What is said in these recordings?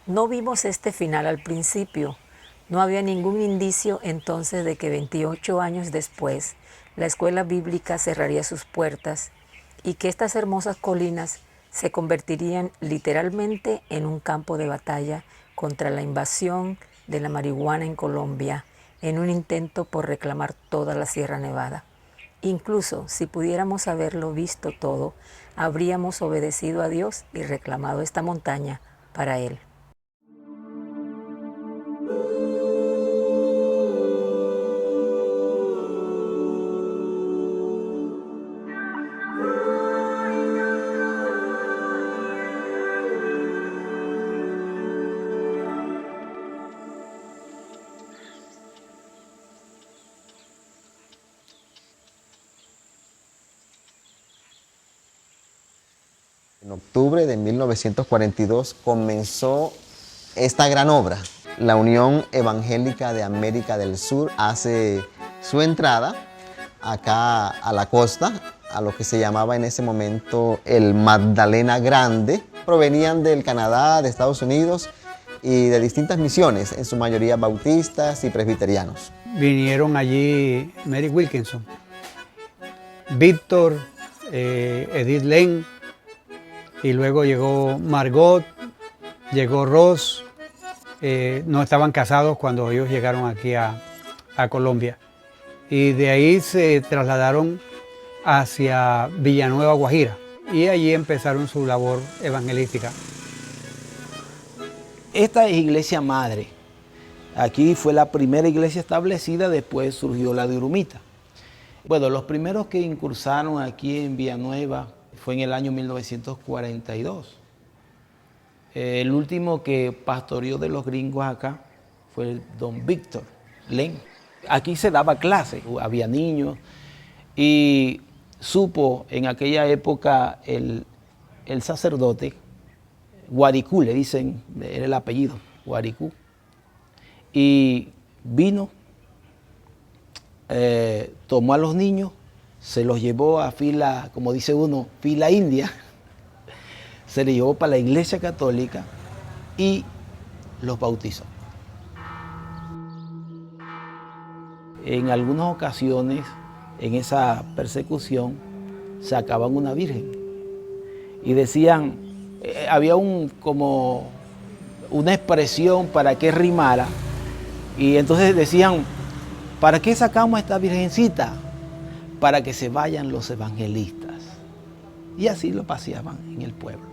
No vimos este final al principio. No había ningún indicio entonces de que 28 años después la escuela bíblica cerraría sus puertas y que estas hermosas colinas se convertirían literalmente en un campo de batalla contra la invasión de la marihuana en Colombia, en un intento por reclamar toda la Sierra Nevada. Incluso si pudiéramos haberlo visto todo, habríamos obedecido a Dios y reclamado esta montaña para Él. En octubre de 1942 comenzó esta gran obra. La Unión Evangélica de América del Sur hace su entrada acá a la costa, a lo que se llamaba en ese momento el Magdalena Grande. Provenían del Canadá, de Estados Unidos y de distintas misiones, en su mayoría bautistas y presbiterianos. Vinieron allí Mary Wilkinson, Víctor, Edith Lane, y luego llegó Margot, llegó Ross. No estaban casados cuando ellos llegaron aquí a Colombia. Y de ahí se trasladaron hacia Villanueva, Guajira, y allí empezaron su labor evangelística. Esta es iglesia madre. Aquí fue la primera iglesia establecida, después surgió la de Urumita. Bueno, los primeros que incursaron aquí en Villanueva fue en el año 1942. El último que pastoreó de los gringos acá fue el don Víctor Len. Aquí se daba clase, había niños y supo en aquella época el sacerdote, Guaricú le dicen, era el apellido, Guaricú, y vino, tomó a los niños, se los llevó a fila, como dice uno, fila india, se les llevó para la iglesia católica y los bautizó. En algunas ocasiones, en esa persecución, sacaban una virgen y decían, había como una expresión para que rimara, y entonces decían, ¿para qué sacamos a esta virgencita? Para que se vayan los evangelistas. Y así lo paseaban en el pueblo.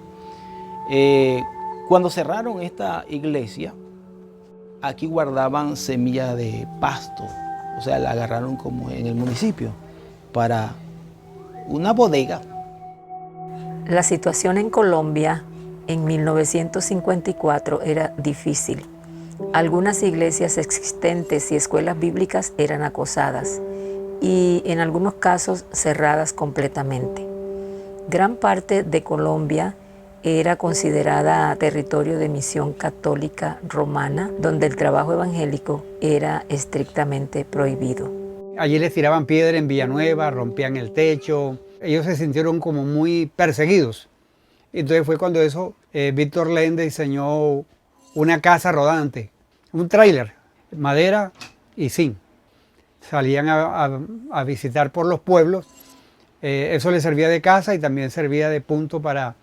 Cuando cerraron esta iglesia, aquí guardaban semillas de pasto, o sea, la agarraron como en el municipio para una bodega. La situación en Colombia en 1954 era difícil. Algunas iglesias existentes y escuelas bíblicas eran acosadas y en algunos casos cerradas completamente. Gran parte de Colombia era considerada territorio de misión católica romana, donde el trabajo evangélico era estrictamente prohibido. Allí les tiraban piedra en Villanueva, rompían el techo. Ellos se sintieron como muy perseguidos. Entonces fue cuando Víctor Lane diseñó una casa rodante, un tráiler, madera y zinc. Salían a visitar por los pueblos. Eso les servía de casa y también servía de punto para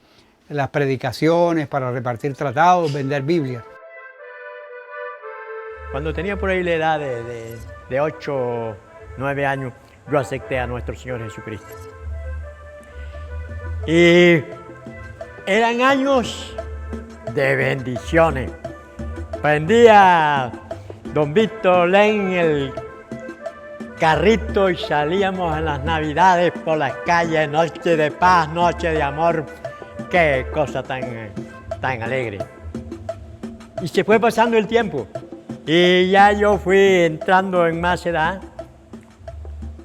las predicaciones, para repartir tratados, vender Biblias. Cuando tenía por ahí la edad de 8, 9 años, yo acepté a nuestro Señor Jesucristo. Y eran años de bendiciones. Prendía don Víctor Lane el carrito y salíamos en las Navidades por las calles, noche de paz, noche de amor. Qué cosa tan alegre. Y se fue pasando el tiempo. Y ya yo fui entrando en más edad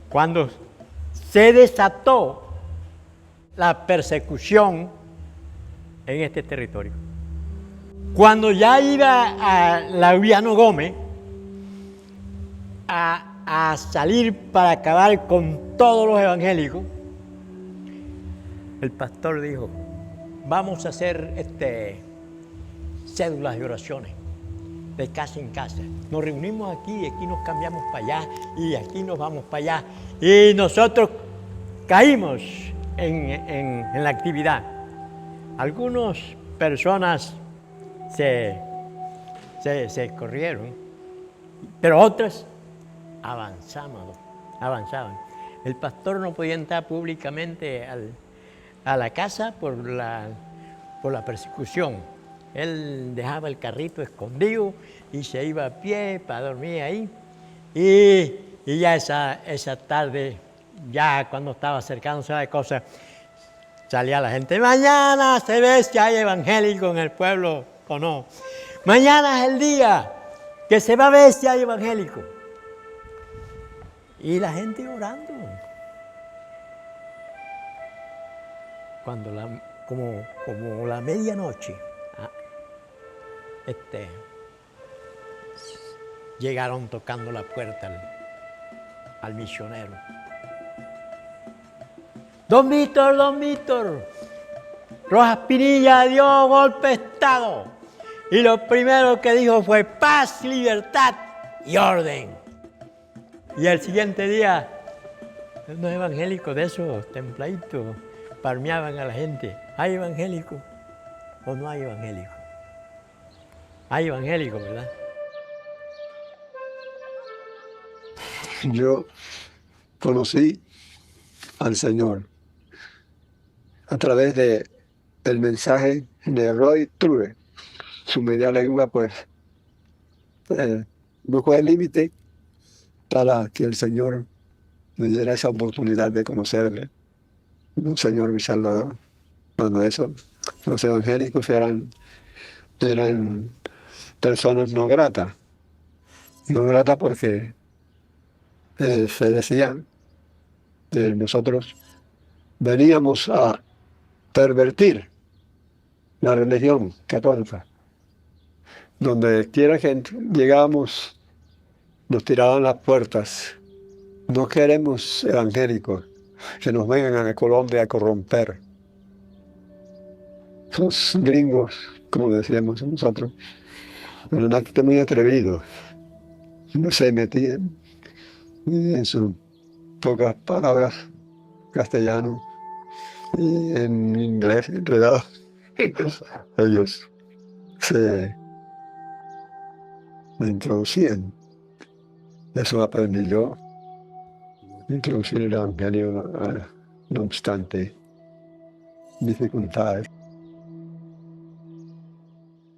cuando se desató la persecución en este territorio. Cuando ya iba a Laureano Gómez a salir para acabar con todos los evangélicos, el pastor dijo, vamos a hacer cédulas de oraciones, de casa en casa. Nos reunimos aquí y aquí nos cambiamos para allá y aquí nos vamos para allá. Y nosotros caímos en la actividad. Algunas personas se corrieron, pero otras avanzaban. El pastor no podía entrar públicamente a la casa por la persecución. Él dejaba el carrito escondido y se iba a pie para dormir ahí. Y ya esa tarde, ya cuando estaba acercándose a la cosa, salía la gente: mañana se ve si hay evangélico en el pueblo o no. Mañana es el día que se va a ver si hay evangélico. Y la gente orando. Cuando como la medianoche, llegaron tocando la puerta al misionero. Don Víctor, Rojas Pinilla dio golpe de Estado. Y lo primero que dijo fue paz, libertad y orden. Y el siguiente día, unos evangélicos de esos templaditos palmeaban a la gente: ¿hay evangélico o no hay evangélico? Hay evangélico, ¿verdad? Yo conocí al Señor a través del mensaje de Roy True. Su media lengua, pues, no fue el límite para que el Señor me diera esa oportunidad de conocerle, un Señor mi Salvador. Cuando eso, los evangélicos eran personas no gratas porque se decían que nosotros veníamos a pervertir la religión católica. Donde quiera que llegábamos, nos tiraban las puertas. No queremos evangélicos que nos vengan a Colombia a corromper. Los gringos, como decíamos nosotros, eran actos muy atrevidos. No se metían en sus pocas palabras castellano y en inglés enredados. Ellos se introducían. Eso aprendí yo. Introducir el evangelio no obstante dificultades.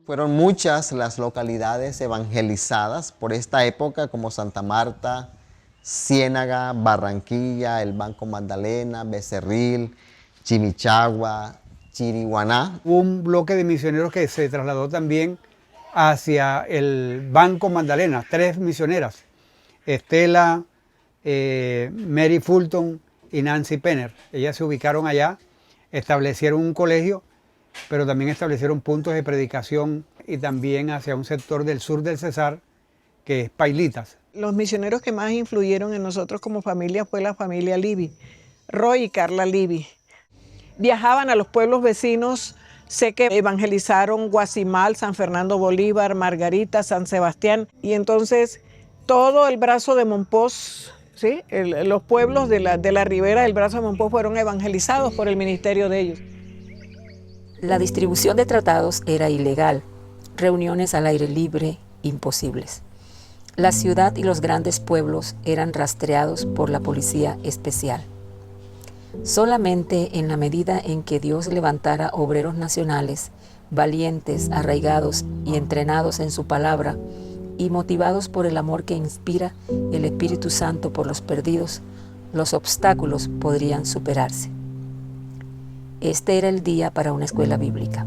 Fueron muchas las localidades evangelizadas por esta época, como Santa Marta, Ciénaga, Barranquilla, el Banco Magdalena, Becerril, Chimichagua, Chiriguaná. Hubo un bloque de misioneros que se trasladó también hacia el Banco Magdalena, 3 misioneras: Estela, Mary Fulton y Nancy Penner. Ellas se ubicaron allá, establecieron un colegio, pero también establecieron puntos de predicación, y también hacia un sector del sur del Cesar, que es Pailitas. Los misioneros que más influyeron en nosotros como familia fue la familia Libby, Roy y Carla Libby. Viajaban a los pueblos vecinos. Sé que evangelizaron Guasimal, San Fernando Bolívar, Margarita, San Sebastián, y entonces todo el brazo de Mompox, ¿sí? Los pueblos de la ribera del brazo de Mompox fueron evangelizados por el ministerio de ellos. La distribución de tratados era ilegal, reuniones al aire libre imposibles. La ciudad y los grandes pueblos eran rastreados por la policía especial. Solamente en la medida en que Dios levantara obreros nacionales, valientes, arraigados y entrenados en su palabra, y motivados por el amor que inspira el Espíritu Santo por los perdidos, los obstáculos podrían superarse. Este era el día para una escuela bíblica.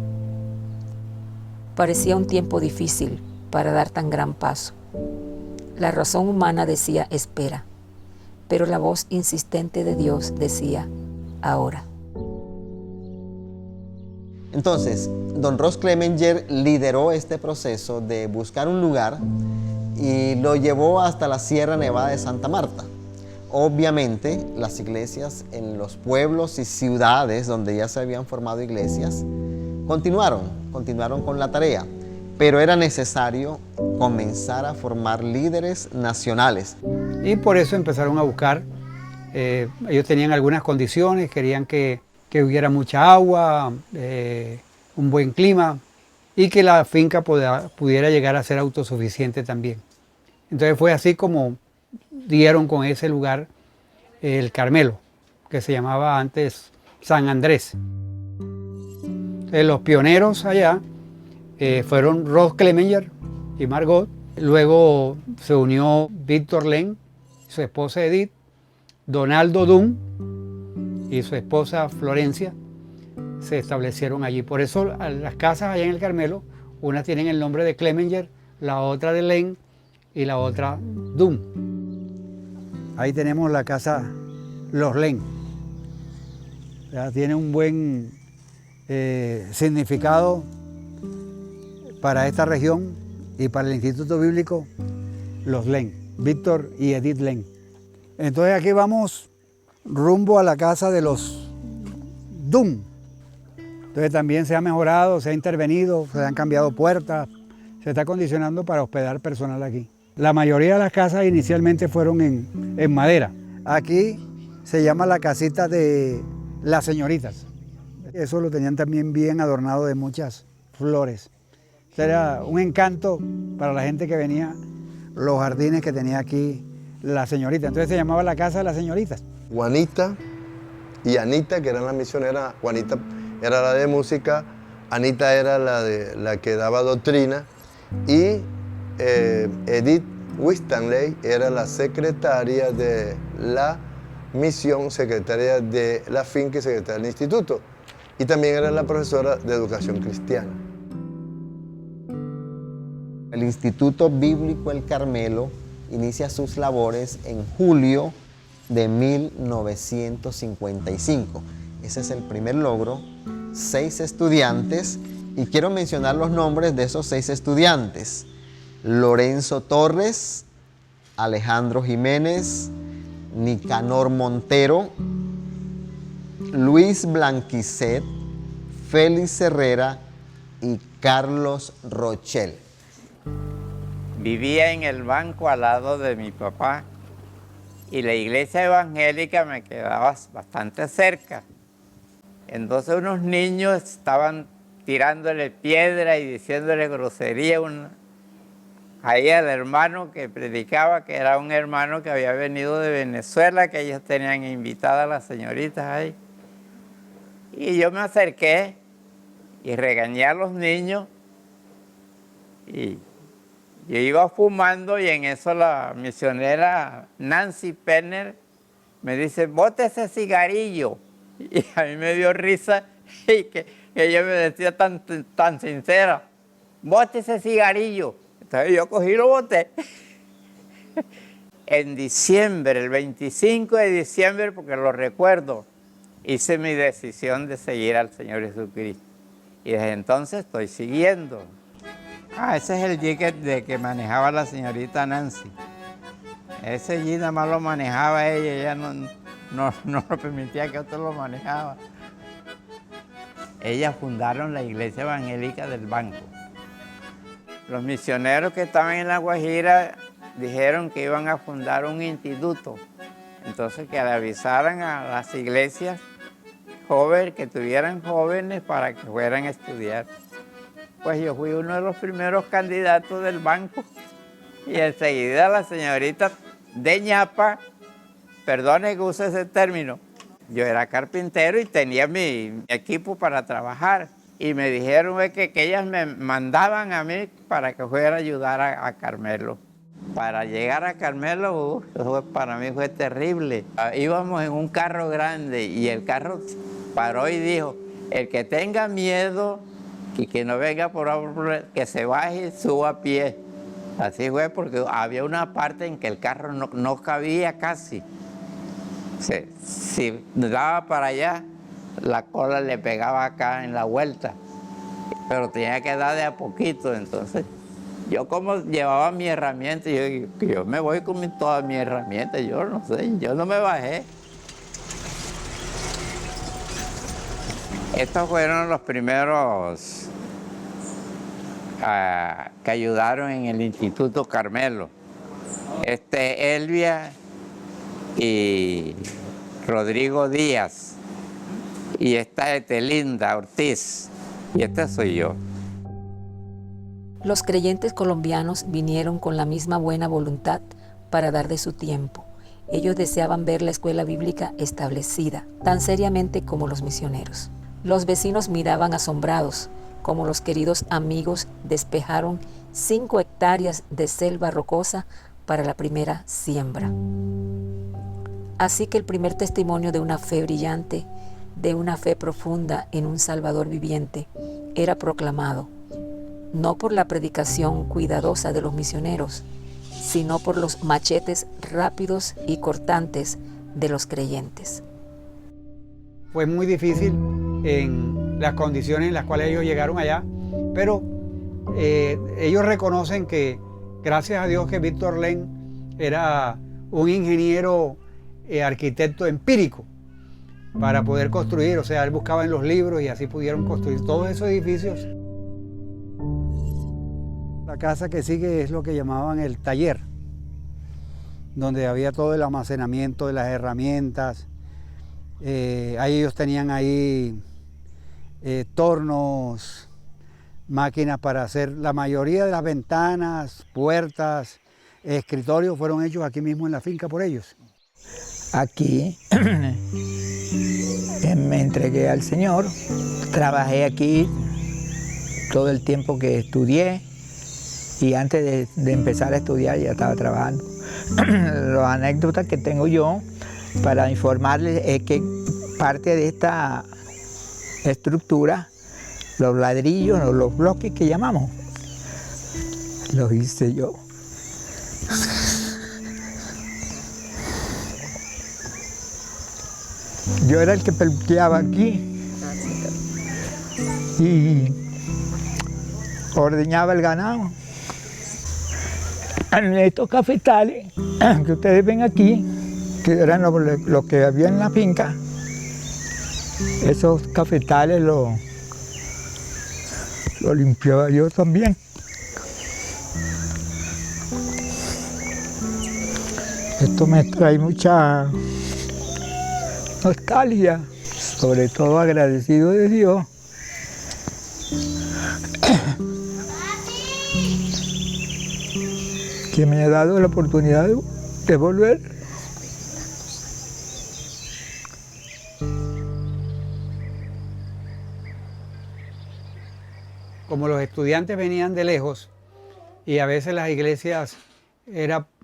Parecía un tiempo difícil para dar tan gran paso. La razón humana decía espera, pero la voz insistente de Dios decía ahora. Entonces, don Ross Clemenger lideró este proceso de buscar un lugar y lo llevó hasta la Sierra Nevada de Santa Marta. Obviamente, las iglesias en los pueblos y ciudades donde ya se habían formado iglesias continuaron con la tarea. pero era necesario comenzar a formar líderes nacionales. Y por eso empezaron a buscar, ellos tenían algunas condiciones, querían que hubiera mucha agua, un buen clima y que la finca pudiera llegar a ser autosuficiente también. Entonces fue así como dieron con ese lugar el Carmelo, que se llamaba antes San Andrés. Entonces, los pioneros allá fueron Ross Clemenger y Margot. Luego se unió Víctor Len, su esposa Edith, Donaldo Dunn y su esposa Florencia se establecieron allí. Por eso las casas allá en el Carmelo, unas tienen el nombre de Clemenger, la otra de Len y la otra Dunn. Ahí tenemos la casa Los Len. Ya tiene un buen significado para esta región y para el Instituto Bíblico Los Len, Víctor y Edith Len. Entonces aquí vamos rumbo a la casa de los Dunn. Entonces también se ha mejorado, se ha intervenido, se han cambiado puertas, se está acondicionando para hospedar personal aquí. La mayoría de las casas inicialmente fueron en madera. Aquí se llama la casita de las señoritas. Eso lo tenían también bien adornado de muchas flores. Era un encanto para la gente que venía, los jardines que tenía aquí la señorita. Entonces se llamaba la casa de las señoritas. Juanita y Anita, que eran las misioneras. Juanita era la de música, Anita era la que daba doctrina y Edith Winstanley era la secretaria de la misión, secretaria de la finca y secretaria del instituto. Y también era la profesora de educación cristiana. El Instituto Bíblico El Carmelo inicia sus labores en julio de 1955. Ese es el primer logro. 6 estudiantes, y quiero mencionar los nombres de esos 6 estudiantes: Lorenzo Torres, Alejandro Jiménez, Nicanor Montero, Luis Blanquicet, Félix Herrera y Carlos Rochel. Vivía en el banco al lado de mi papá y la iglesia evangélica me quedaba bastante cerca. Entonces unos niños estaban tirándole piedra y diciéndole grosería ahí al hermano que predicaba, que era un hermano que había venido de Venezuela, que ellos tenían invitadas a las señoritas ahí. Y yo me acerqué y regañé a los niños y yo iba fumando y en eso la misionera Nancy Penner me dice: bote ese cigarrillo. Y a mí me dio risa y que ella me decía tan sincera: bote ese cigarrillo. Entonces yo cogí y lo boté. En diciembre, el 25 de diciembre, porque lo recuerdo, hice mi decisión de seguir al Señor Jesucristo. Y desde entonces estoy siguiendo. Ese es el jeep de que manejaba la señorita Nancy. Ese jeep nada más lo manejaba ella no lo permitía que otro lo manejaba. Ellas fundaron la iglesia evangélica del banco. Los misioneros que estaban en La Guajira dijeron que iban a fundar un instituto. Entonces que le avisaran a las iglesias jóvenes, que tuvieran jóvenes para que fueran a estudiar. Pues yo fui uno de los primeros candidatos del banco y enseguida la señorita de ñapa, perdone que use ese término, yo era carpintero y tenía mi equipo para trabajar y me dijeron que ellas me mandaban a mí para que fuera a ayudar a Carmelo. Para llegar a Carmelo, para mí fue terrible. Íbamos en un carro grande y el carro paró y dijo: el que tenga miedo y que no venga por favor, que se baje y suba a pie. Así fue, porque había una parte en que el carro no cabía casi. Si daba para allá, la cola le pegaba acá en la vuelta, pero tenía que dar de a poquito. Entonces yo, como llevaba mi herramienta, yo me voy con toda mi herramienta, yo no sé, yo no me bajé. Estos fueron los primeros que ayudaron en el Instituto Carmelo. Elvia y Rodrigo Díaz, y esta Etelinda Ortiz, y esta soy yo. Los creyentes colombianos vinieron con la misma buena voluntad para dar de su tiempo. Ellos deseaban ver la escuela bíblica establecida, tan seriamente como los misioneros. Los vecinos miraban asombrados, como los queridos amigos despejaron 5 hectáreas de selva rocosa para la primera siembra. Así que el primer testimonio de una fe brillante, de una fe profunda en un Salvador viviente, era proclamado, no por la predicación cuidadosa de los misioneros, sino por los machetes rápidos y cortantes de los creyentes. Fue muy difícil en las condiciones en las cuales ellos llegaron allá, pero ellos reconocen que, gracias a Dios, que Víctor Len era un ingeniero arquitecto empírico para poder construir, o sea, él buscaba en los libros y así pudieron construir todos esos edificios. La casa que sigue es lo que llamaban el taller, donde había todo el almacenamiento de las herramientas. Ahí ellos tenían ahí tornos, máquinas para hacer la mayoría de las ventanas, puertas, escritorios fueron hechos aquí mismo en la finca por ellos. Aquí me entregué al Señor, trabajé aquí todo el tiempo que estudié y antes de empezar a estudiar ya estaba trabajando. Las anécdotas que tengo yo para informarles es que parte de esta estructura, los ladrillos o los bloques que llamamos, los hice yo. Yo era el que peluqueaba aquí y ordeñaba el ganado. En estos cafetales que ustedes ven aquí, que eran lo que había en la finca, esos cafetales lo limpiaba yo también. Esto me trae mucha nostalgia, sobre todo agradecido de Dios. Que me ha dado la oportunidad de volver. Como los estudiantes venían de lejos y a veces las iglesias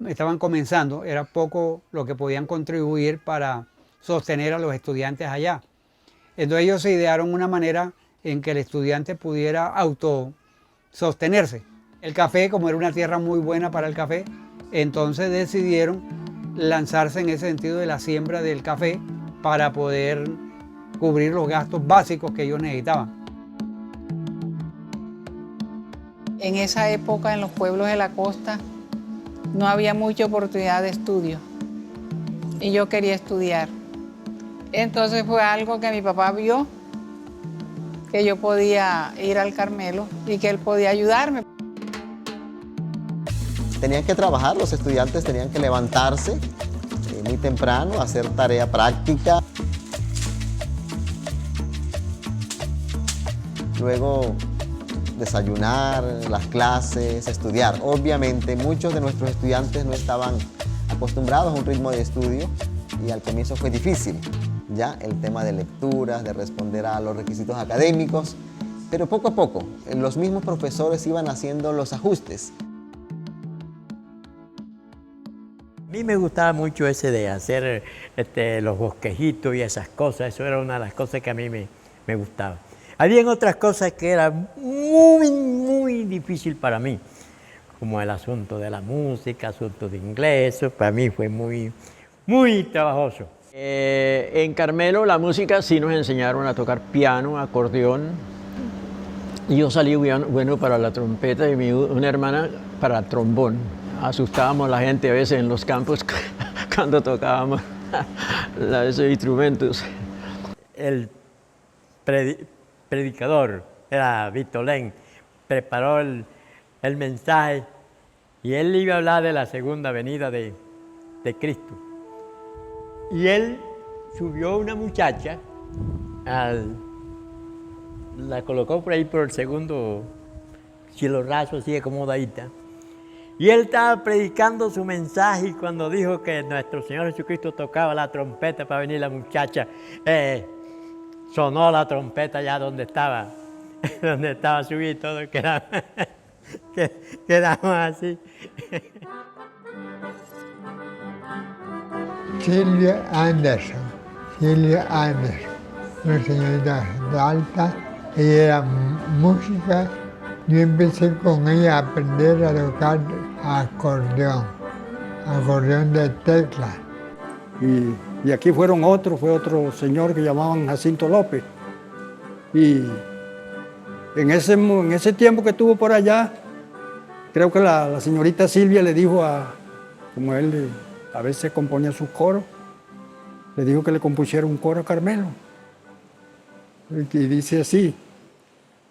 estaban comenzando, era poco lo que podían contribuir para sostener a los estudiantes allá. Entonces ellos se idearon una manera en que el estudiante pudiera autosostenerse. El café, como era una tierra muy buena para el café, entonces decidieron lanzarse en ese sentido de la siembra del café para poder cubrir los gastos básicos que ellos necesitaban. En esa época, en los pueblos de la costa, no había mucha oportunidad de estudio y yo quería estudiar. Entonces fue algo que mi papá vio, que yo podía ir al Carmelo y que él podía ayudarme. Tenían que trabajar, los estudiantes tenían que levantarse muy temprano, hacer tarea práctica. Luego desayunar, las clases, estudiar. Obviamente muchos de nuestros estudiantes no estaban acostumbrados a un ritmo de estudio y al comienzo fue difícil, ya el tema de lecturas, de responder a los requisitos académicos, pero poco a poco los mismos profesores iban haciendo los ajustes. A mí me gustaba mucho ese de hacer los bosquejitos y esas cosas, eso era una de las cosas que a mí me gustaba. Habían otras cosas que eran muy difícil para mí, como el asunto de la música, asunto de inglés, eso para mí fue muy trabajoso. En Carmelo la música sí nos enseñaron a tocar piano, acordeón. Yo salí bueno para la trompeta y una hermana para el trombón. Asustábamos a la gente a veces en los campos cuando tocábamos esos instrumentos. El predicador era Víctor Len, preparó el el mensaje y él iba a hablar de la segunda venida de Cristo. Y él subió una muchacha, la colocó por ahí por el segundo cielo raso, así acomodadita. Y él estaba predicando su mensaje y cuando dijo que nuestro Señor Jesucristo tocaba la trompeta para venir la muchacha, sonó la trompeta ya donde estaba subido y todo, quedamos así. Silvia Anderson, una señorita alta, ella era música. Yo empecé con ella a aprender a tocar acordeón de tecla. Y aquí fue otro señor que llamaban Jacinto López. Y en ese tiempo que estuvo por allá, creo que la señorita Silvia le dijo como él a veces componía sus coros, le dijo que le compusiera un coro a Carmelo. Y dice así: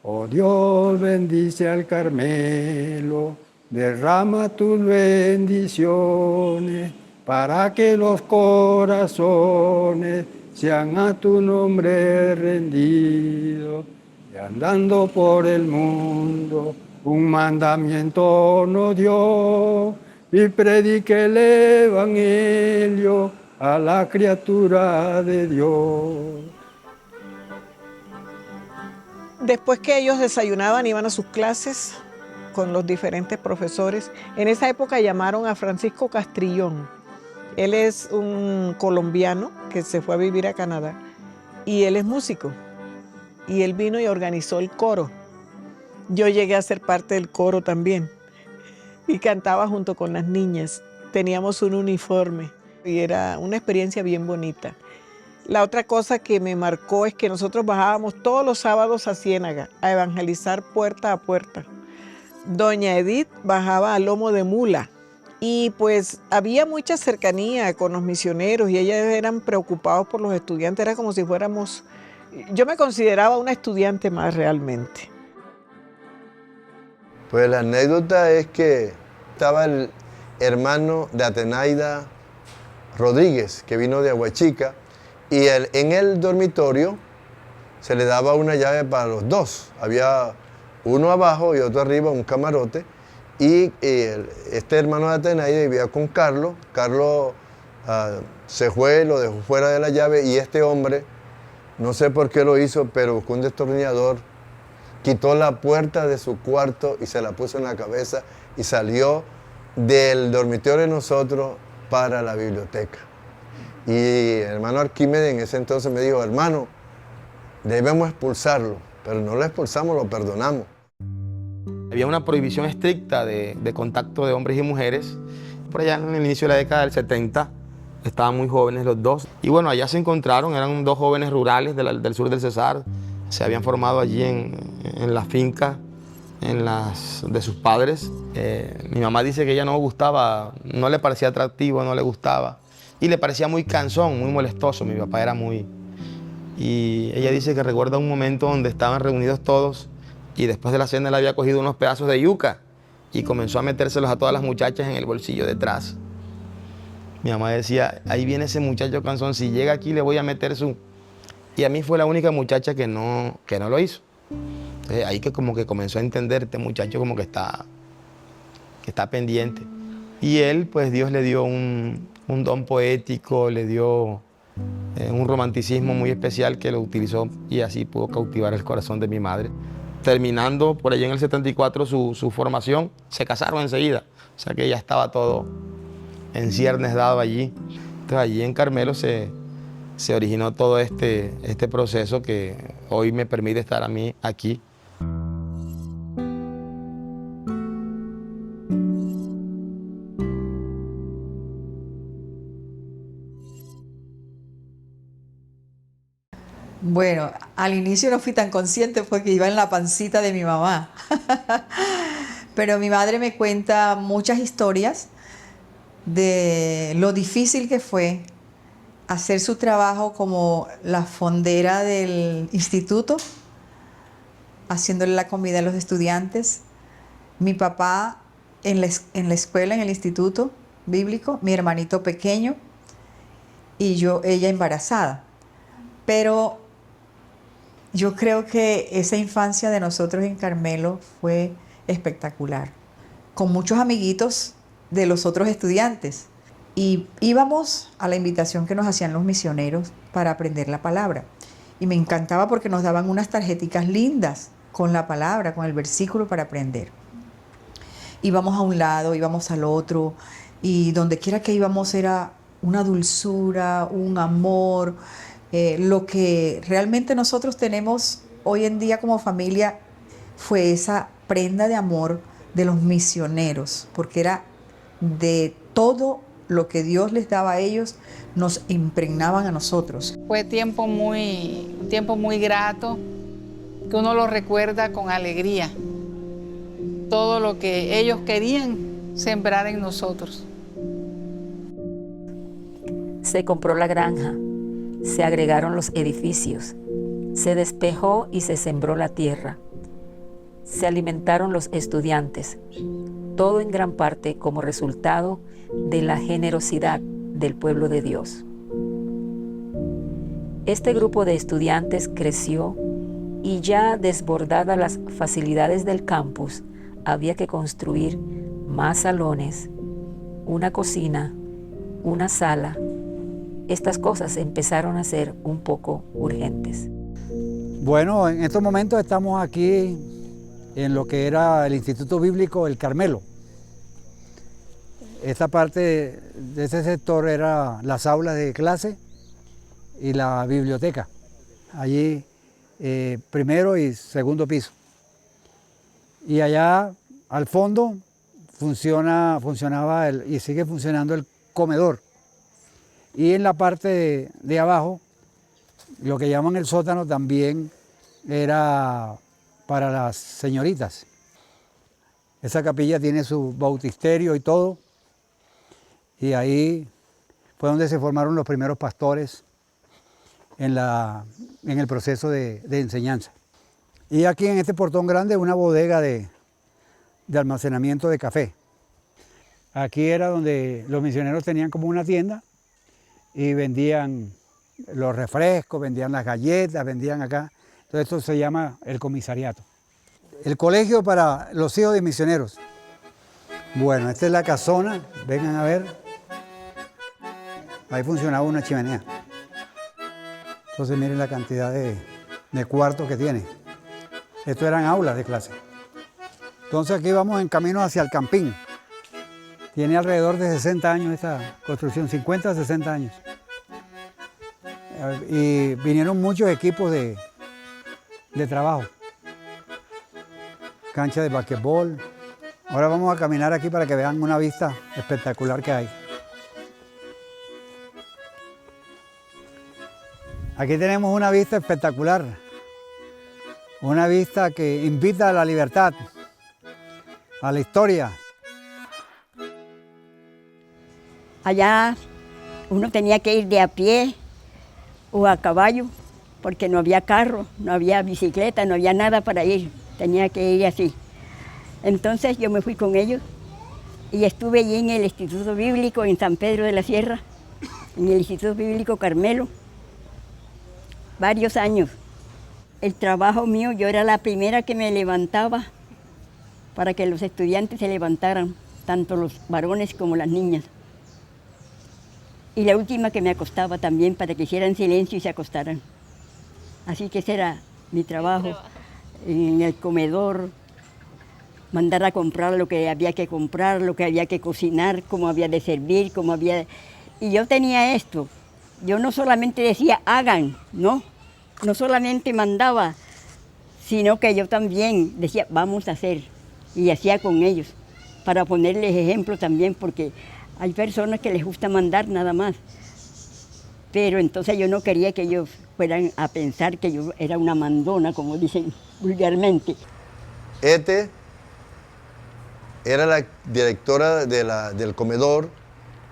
oh Dios, bendice al Carmelo, derrama tus bendiciones, para que los corazones sean a tu nombre rendidos. Y andando por el mundo, un mandamiento nos dio, y predique el evangelio a la criatura de Dios. Después que ellos desayunaban, iban a sus clases con los diferentes profesores. En esa época llamaron a Francisco Castrillón. Él es un colombiano que se fue a vivir a Canadá y él es músico. Y él vino y organizó el coro. Yo llegué a ser parte del coro también y cantaba junto con las niñas. Teníamos un uniforme y era una experiencia bien bonita. La otra cosa que me marcó es que nosotros bajábamos todos los sábados a Ciénaga a evangelizar puerta a puerta. Doña Edith bajaba a lomo de mula y pues había mucha cercanía con los misioneros y ellos eran preocupados por los estudiantes. Era como si fuéramos... Yo me consideraba una estudiante más realmente. Pues la anécdota es que estaba el hermano de Atenaida Rodríguez, que vino de Aguachica, y en el dormitorio se le daba una llave para los dos. Había uno abajo y otro arriba, un camarote. Y este hermano de Atenaida vivía con Carlos. Carlos se fue, lo dejó fuera de la llave y este hombre, no sé por qué lo hizo, pero buscó un destornillador, quitó la puerta de su cuarto y se la puso en la cabeza y salió del dormitorio de nosotros para la biblioteca. Y el hermano Arquímedes en ese entonces me dijo: hermano, debemos expulsarlo, pero no lo expulsamos, lo perdonamos. Había una prohibición estricta de contacto de hombres y mujeres. Por allá en el inicio de la década del 70, estaban muy jóvenes los dos. Y bueno, allá se encontraron, eran dos jóvenes rurales del sur del Cesar. Se habían formado allí en la finca de sus padres. Mi mamá dice que ella no gustaba, no le parecía atractivo, no le gustaba. Y le parecía muy cansón, muy molestoso. Mi papá era muy... Y ella dice que recuerda un momento donde estaban reunidos todos y después de la cena él había cogido unos pedazos de yuca y comenzó a metérselos a todas las muchachas en el bolsillo detrás. Mi mamá decía: ahí viene ese muchacho cansón, si llega aquí le voy a meter su... Y a mí fue la única muchacha que no lo hizo. Entonces ahí que como que comenzó a entender, este muchacho como que está pendiente. Y él, pues Dios le dio un don poético, le dio un romanticismo muy especial que lo utilizó y así pudo cautivar el corazón de mi madre. Terminando por allá en el 74 su formación, se casaron enseguida. O sea que ya estaba todo en ciernes dado allí. Entonces allí en Carmelo se originó todo este proceso que hoy me permite estar a mí aquí. Bueno, al inicio no fui tan consciente porque iba en la pancita de mi mamá. Pero mi madre me cuenta muchas historias de lo difícil que fue hacer su trabajo como la fondera del instituto, haciéndole la comida a los estudiantes, Mi papá en la escuela, en el instituto bíblico, mi hermanito pequeño y ella embarazada. Pero yo creo que esa infancia de nosotros en Carmelo fue espectacular, con muchos amiguitos de los otros estudiantes. Y íbamos a la invitación que nos hacían los misioneros para aprender la palabra. Y me encantaba porque nos daban unas tarjeticas lindas con la palabra, con el versículo para aprender. Íbamos a un lado, íbamos al otro, y donde quiera que íbamos era una dulzura, un amor. Lo que realmente nosotros tenemos hoy en día como familia fue esa prenda de amor de los misioneros, porque era de todo lo que Dios les daba a ellos, nos impregnaban a nosotros. Fue un tiempo muy grato, que uno lo recuerda con alegría. Todo lo que ellos querían sembrar en nosotros. Se compró la granja, se agregaron los edificios, se despejó y se sembró la tierra, se alimentaron los estudiantes, todo en gran parte como resultado de la generosidad del pueblo de Dios. Este grupo de estudiantes creció y ya desbordadas las facilidades del campus, había que construir más salones, una cocina, una sala. Estas cosas empezaron a ser un poco urgentes. Bueno, en estos momentos estamos aquí en lo que era el Instituto Bíblico El Carmelo. Esta parte de ese sector era las aulas de clase y la biblioteca. Allí primero y segundo piso. Y allá al fondo funcionaba y sigue funcionando el comedor. Y en la parte de abajo, lo que llaman el sótano también era para las señoritas. Esa capilla tiene su bautisterio y todo. Y ahí fue donde se formaron los primeros pastores en el proceso de enseñanza. Y aquí en este portón grande una bodega de almacenamiento de café. Aquí era donde los misioneros tenían como una tienda y vendían los refrescos, vendían las galletas, vendían acá. Entonces esto se llama el comisariato. El colegio para los hijos de misioneros. Bueno, esta es la casona, vengan a ver. Ahí funcionaba una chimenea. Entonces miren la cantidad de cuartos que tiene. Esto eran aulas de clase. Entonces aquí vamos en camino hacia el campín. Tiene alrededor de 60 años esta construcción, 50 a 60 años. Y vinieron muchos equipos de trabajo. Cancha de basquetbol. Ahora vamos a caminar aquí para que vean una vista espectacular que hay. Aquí tenemos una vista espectacular. Una vista que invita a la libertad, a la historia. Allá uno tenía que ir de a pie o a caballo, porque no había carro, no había bicicleta, no había nada para ir. Tenía que ir así. Entonces yo me fui con ellos y estuve allí en el Instituto Bíblico en San Pedro de la Sierra, en el Instituto Bíblico Carmelo, varios años. El trabajo mío, yo era la primera que me levantaba para que los estudiantes se levantaran, tanto los varones como las niñas. Y la última que me acostaba también para que hicieran silencio y se acostaran. Así que ese era mi trabajo en el comedor, mandar a comprar lo que había que comprar, lo que había que cocinar, cómo había de servir, cómo había... Y yo tenía esto, yo no solamente decía hagan, no solamente mandaba, sino que yo también decía vamos a hacer, y hacía con ellos, para ponerles ejemplo también, porque hay personas que les gusta mandar nada más, pero entonces yo no quería que ellos fueran a pensar que yo era una mandona, como dicen vulgarmente. Era la directora del comedor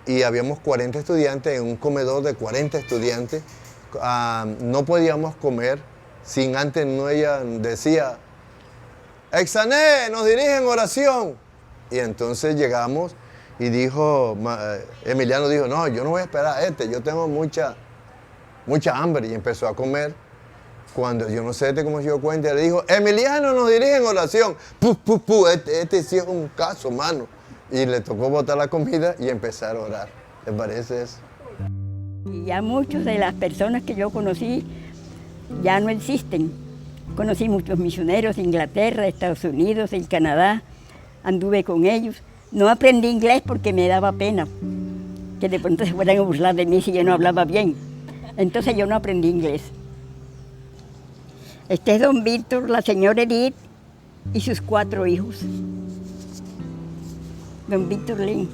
y habíamos 40 estudiantes en un comedor de 40 estudiantes. No podíamos comer sin antes, ella decía, Exané, nos dirige en oración. Y entonces llegamos y dijo, Emiliano dijo, no, yo no voy a esperar a yo tengo mucha hambre. Y empezó a comer. Cuando yo no sé cómo se dio cuenta, le dijo, Emiliano nos dirige en oración. Este sí es un caso, mano. Y le tocó botar la comida y empezar a orar. ¿Le parece eso? Y ya muchas de las personas que yo conocí ya no existen. Conocí muchos misioneros de Inglaterra, de Estados Unidos, del Canadá. Anduve con ellos. No aprendí inglés porque me daba pena que de pronto se fueran a burlar de mí si yo no hablaba bien. Entonces yo no aprendí inglés. Este es don Víctor, la señora Edith y sus 4 hijos. Don Víctor Lane,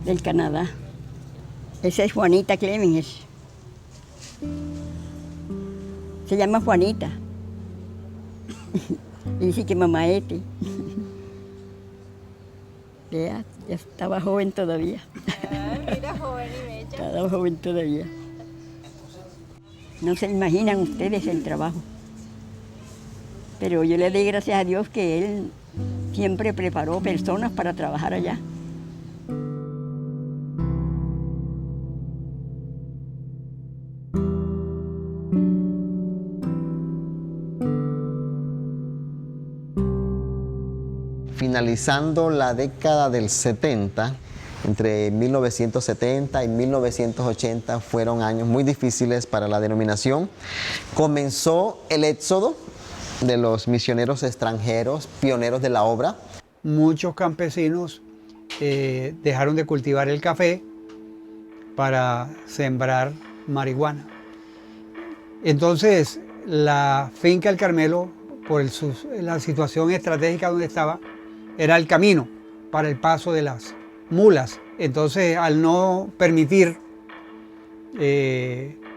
del Canadá. Esa es Juanita Clemens. Se llama Juanita. Y dice que mamá Ete. Ya estaba joven todavía. Mira, joven y bella. Estaba joven todavía. No se imaginan ustedes el trabajo. Pero yo le doy gracias a Dios que Él siempre preparó personas para trabajar allá. Finalizando la década del 70, entre 1970 y 1980 fueron años muy difíciles para la denominación. Comenzó el éxodo de los misioneros extranjeros, pioneros de la obra. Muchos campesinos dejaron de cultivar el café para sembrar marihuana. Entonces, la finca El Carmelo, por la situación estratégica donde estaba, era el camino para el paso de las mulas. Entonces, al no permitir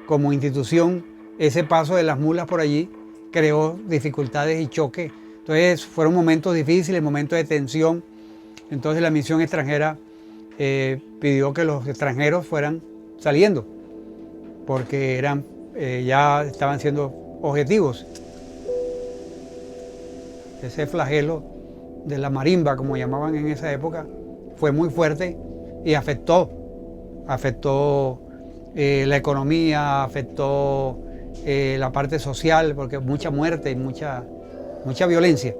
como institución ese paso de las mulas por allí, creó dificultades y choques. Entonces, fueron momentos difíciles, momentos de tensión. Entonces, la misión extranjera pidió que los extranjeros fueran saliendo, porque ya estaban siendo objetivos. Ese flagelo de la marimba, como llamaban en esa época, fue muy fuerte y afectó la economía, afectó la parte social, porque mucha muerte y mucha violencia.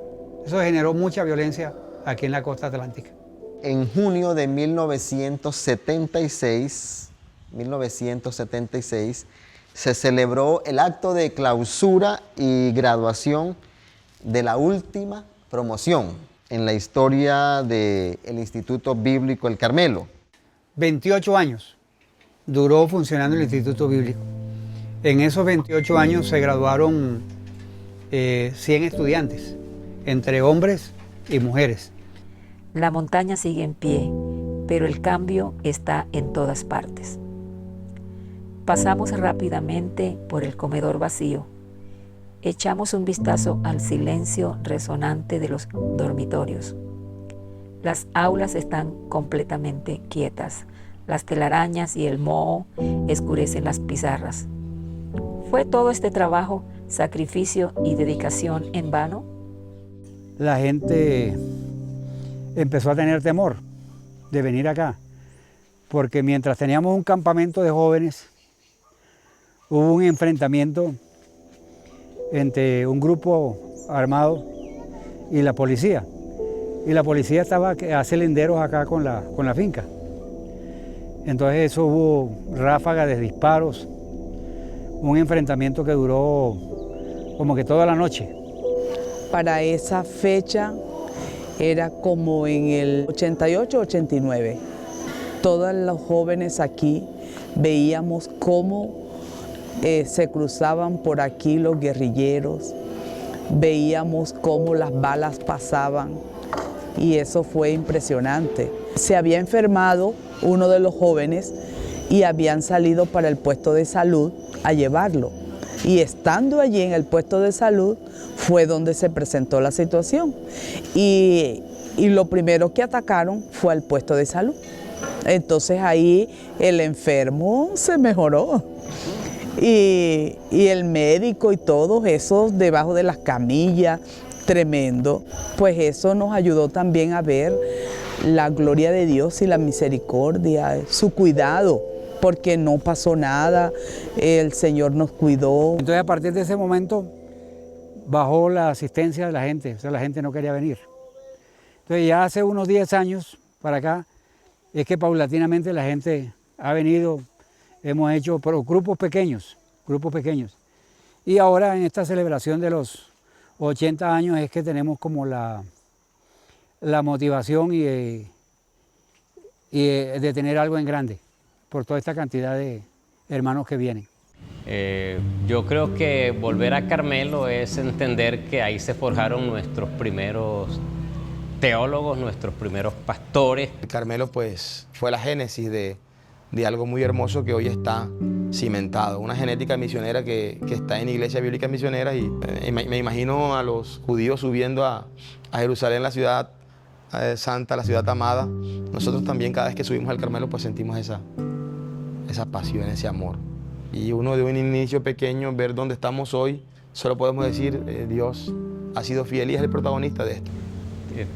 Eso generó mucha violencia aquí en la costa atlántica. En junio de 1976, se celebró el acto de clausura y graduación de la última promoción en la historia del Instituto Bíblico El Carmelo. 28 años duró funcionando el Instituto Bíblico. En esos 28 años se graduaron 100 estudiantes, entre hombres y mujeres. La montaña sigue en pie, pero el cambio está en todas partes. Pasamos rápidamente por el comedor vacío. Echamos un vistazo al silencio resonante de los dormitorios. Las aulas están completamente quietas. Las telarañas y el moho escurecen las pizarras. ¿Fue todo este trabajo, sacrificio y dedicación en vano? La gente empezó a tener temor de venir acá, porque mientras teníamos un campamento de jóvenes, hubo un enfrentamiento entre un grupo armado y la policía. Y la policía estaba a cilinderos acá con la finca. Entonces eso hubo ráfagas de disparos, un enfrentamiento que duró como que toda la noche. Para esa fecha era como en el 88, 89. Todos los jóvenes aquí veíamos cómo se cruzaban por aquí los guerrilleros, veíamos cómo las balas pasaban y eso fue impresionante. Se había enfermado uno de los jóvenes y habían salido para el puesto de salud a llevarlo. Y estando allí en el puesto de salud fue donde se presentó la situación. Y lo primero que atacaron fue al puesto de salud. Entonces ahí el enfermo se mejoró. Y el médico y todos esos debajo de las camillas, tremendo, pues eso nos ayudó también a ver la gloria de Dios y la misericordia, su cuidado, porque no pasó nada, el Señor nos cuidó. Entonces a partir de ese momento bajó la asistencia de la gente, o sea, la gente no quería venir. Entonces ya hace unos 10 años para acá es que paulatinamente la gente ha venido, hemos hecho grupos pequeños. Y ahora en esta celebración de los 80 años es que tenemos como la motivación y de tener algo en grande por toda esta cantidad de hermanos que vienen. Yo creo que volver a Carmelo es entender que ahí se forjaron nuestros primeros teólogos, nuestros primeros pastores. Carmelo pues fue la génesis de algo muy hermoso que hoy está cimentado, una genética misionera que está en Iglesia Bíblica Misionera, y me imagino a los judíos subiendo a Jerusalén, la ciudad santa, la ciudad amada. Nosotros también cada vez que subimos al Carmelo pues sentimos esa pasión, ese amor. Y uno de un inicio pequeño, ver dónde estamos hoy, solo podemos decir, Dios ha sido fiel y es el protagonista de esto.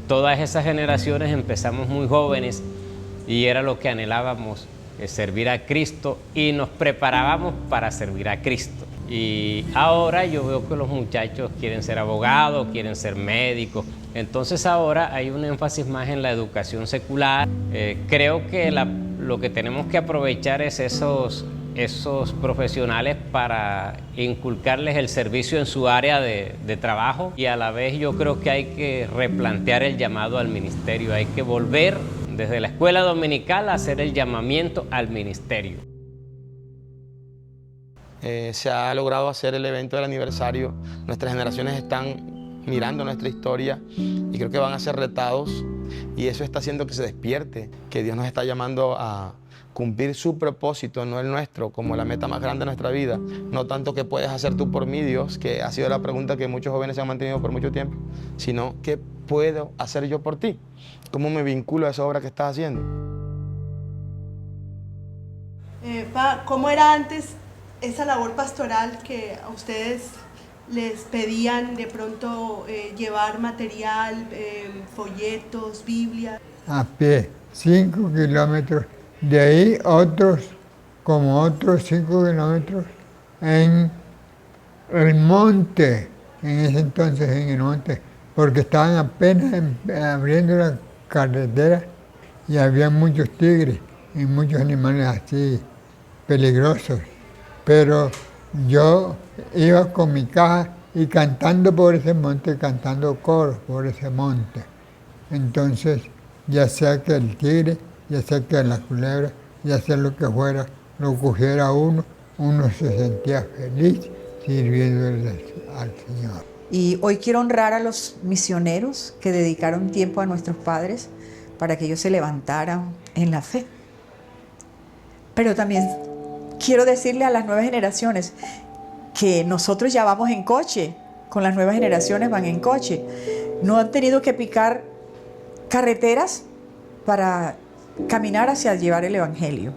Todas esas generaciones empezamos muy jóvenes y era lo que anhelábamos, servir a Cristo, y nos preparábamos para servir a Cristo. Y ahora yo veo que los muchachos quieren ser abogados, quieren ser médicos. Entonces ahora hay un énfasis más en la educación secular. Creo que lo que tenemos que aprovechar es esos profesionales para inculcarles el servicio en su área de trabajo, y a la vez yo creo que hay que replantear el llamado al ministerio. Hay que volver desde la escuela dominical a hacer el llamamiento al ministerio. Se ha logrado hacer el evento del aniversario. Nuestras generaciones están mirando nuestra historia y creo que van a ser retados, y eso está haciendo que se despierte, que Dios nos está llamando a cumplir su propósito, no el nuestro, como la meta más grande de nuestra vida. No tanto qué puedes hacer tú por mí, Dios, que ha sido la pregunta que muchos jóvenes se han mantenido por mucho tiempo, sino qué puedo hacer yo por ti, cómo me vinculo a esa obra que estás haciendo. ¿Cómo era antes esa labor pastoral que a ustedes les pedían de pronto llevar material, folletos, Biblia? A pie, 5 kilómetros. De ahí otros 5 kilómetros en el monte, en ese entonces en el monte, porque estaban apenas abriendo la carretera y había muchos tigres y muchos animales así peligrosos. Pero yo iba con mi caja y cantando por ese monte, cantando coros por ese monte. Entonces, ya sea que el tigre, ya sea que la culebra, ya sea lo que fuera, lo cogiera uno se sentía feliz sirviéndole al Señor. Y hoy quiero honrar a los misioneros que dedicaron tiempo a nuestros padres para que ellos se levantaran en la fe. Pero también quiero decirle a las nuevas generaciones que nosotros ya vamos en coche, con las nuevas generaciones van en coche. No han tenido que picar carreteras para caminar hacia llevar el Evangelio.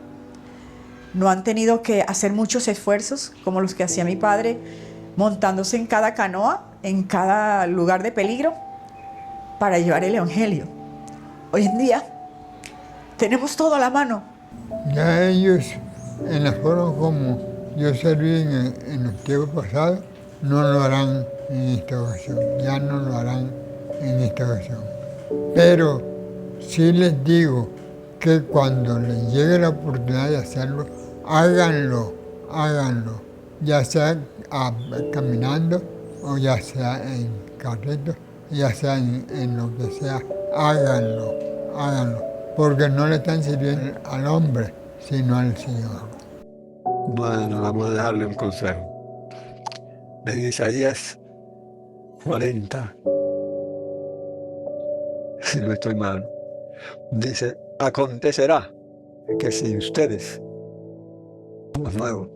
No han tenido que hacer muchos esfuerzos como los que hacía mi padre, montándose en cada canoa, en cada lugar de peligro, para llevar el Evangelio. Hoy en día tenemos todo a la mano. Ya ellos, en la forma como yo serví en los tiempos pasados, no lo harán en esta ocasión, ya no lo harán en esta ocasión. Pero sí les digo que cuando les llegue la oportunidad de hacerlo, háganlo, ya sea caminando o ya sea en carrito, ya sea en lo que sea, háganlo, porque no le están sirviendo al hombre, sino al Señor. Bueno, vamos a dejarle un consejo. En Isaías 40, si no estoy mal, dice: acontecerá que si ustedes, somos nuevos,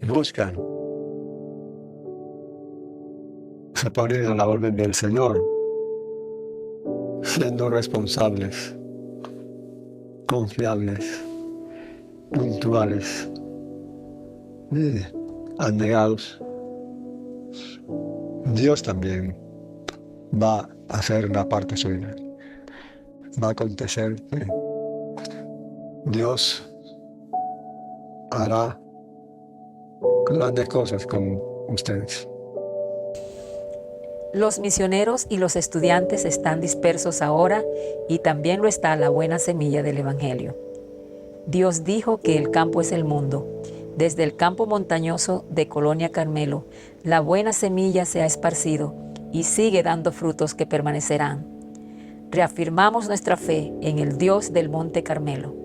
buscan, se ponen a la orden del Señor, siendo responsables, confiables, puntuales, abnegados, Dios también va a hacer la parte suya. Va a acontecer que Dios hará grandes cosas con ustedes. Los misioneros y los estudiantes están dispersos ahora y también lo está la buena semilla del Evangelio. Dios dijo que el campo es el mundo. Desde el campo montañoso de Colonia Carmelo, la buena semilla se ha esparcido y sigue dando frutos que permanecerán. Reafirmamos nuestra fe en el Dios del Monte Carmelo.